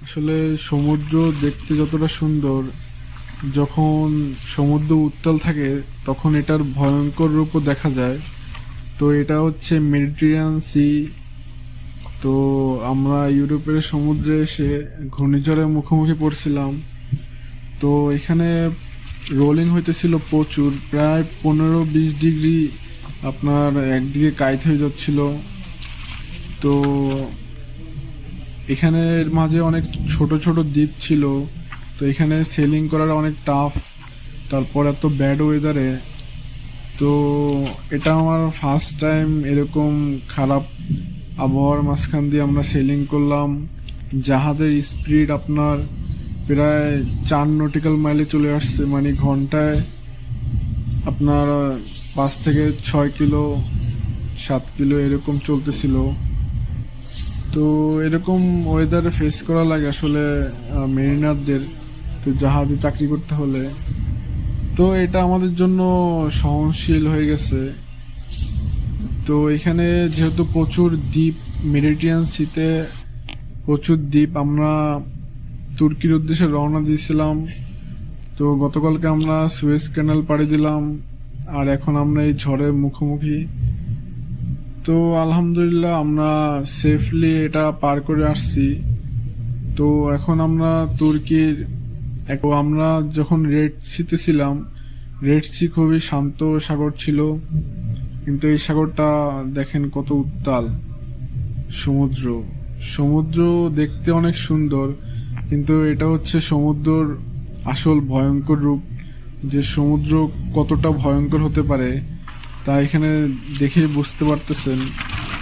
আসলে সমুদ্র দেখতে যতটা সুন্দর, যখন সমুদ্র উত্তাল থাকে তখন এটার ভয়ঙ্কর রূপও দেখা যায়। তো এটা হচ্ছে মেডিটেরিয়ান সি। তো আমরা ইউরোপের সমুদ্রে এসে ঘূর্ণিঝড়ের মুখোমুখি পড়ছিলাম। তো এখানে রোলিং হইতেছিল প্রচুর, প্রায় 15-20 ডিগ্রি আপনার একদিকে কাইত হয়ে যাচ্ছিল। তো এখানের মাঝে অনেক ছোট ছোট দ্বীপ ছিল। তো এখানে সেলিং করাটা অনেক টাফ, তারপর এত ব্যাড ওয়েদারে। তো এটা আমার ফার্স্ট টাইম এরকম খারাপ আবহাওয়ার মাঝখান দিয়ে আমরা সেলিং করলাম। জাহাজের স্পিড আপনার প্রায় 4 নটিক্যাল মাইলে চলে আসছে, মানে ঘন্টায় আপনার 5 থেকে 6 কিলো 7 কিলো এরকম চলতেছিল। তো এরকম ওয়েদারে ফেস করা লাগে আসলে মেরিনারদের, তো জাহাজে চাকরি করতে হলে। তো এটা আমাদের জন্য সহনশীল হয়ে গেছে। তো এখানে যেহেতু প্রচুর দ্বীপ, মেডিটেরিয়ান সিতে প্রচুর দ্বীপ, আমরা তুর্কির উদ্দেশ্যে রওনা দিয়েছিলাম। তো গতকালকে আমরা সুয়েজ ক্যানাল পাড়ি দিলাম, আর এখন আমরা এই ঝড়ের মুখোমুখি। তো আলহামদুলিল্লাহ আমরা সেফলি এটা পার করে আসছি। তো এখন আমরা তুর্কির আমরা যখন রেড সিতে ছিলাম, রেড সি খুবই শান্ত সাগর ছিল, কিন্তু এই সাগরটা দেখেন কত উত্তাল। সমুদ্র সমুদ্র দেখতে অনেক সুন্দর, কিন্তু এটা হচ্ছে সমুদ্রর আসল ভয়ঙ্কর রূপ। যে সমুদ্র কতটা ভয়ঙ্কর হতে পারে তা এখানে দেখে বুঝতে পারতেছেন।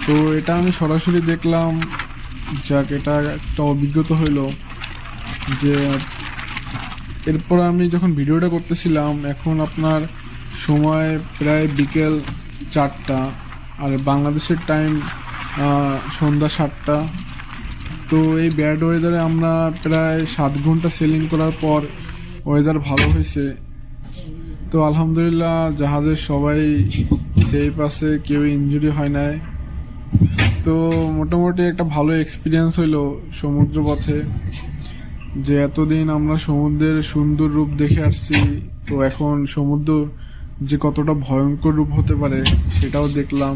তো এটা আমি সরাসরি দেখলাম, যাক এটা একটা অভিজ্ঞতা হইল। যে এরপর আমি যখন ভিডিওটা করতেছিলাম, এখন আপনার সময় প্রায় বিকেল 4টা, আর বাংলাদেশের টাইম সন্ধ্যা 7টা। তো এই ব্যাড ওয়েদারে আমরা প্রায় 7 ঘন্টা সেলিং করার পর ওয়েদার ভালো হয়েছে। তো আলহামদুলিল্লাহ জাহাজের সবাই সেফ আছে, কেউ ইনজুরি হয় নাই। তো মোটামুটি একটা ভালো এক্সপিরিয়েন্স হইলো সমুদ্র পথে, যে এতদিন আমরা সমুদ্রের সুন্দর রূপ দেখে আসছি, তো এখন সমুদ্র যে কতটা ভয়ঙ্কর রূপ হতে পারে সেটাও দেখলাম।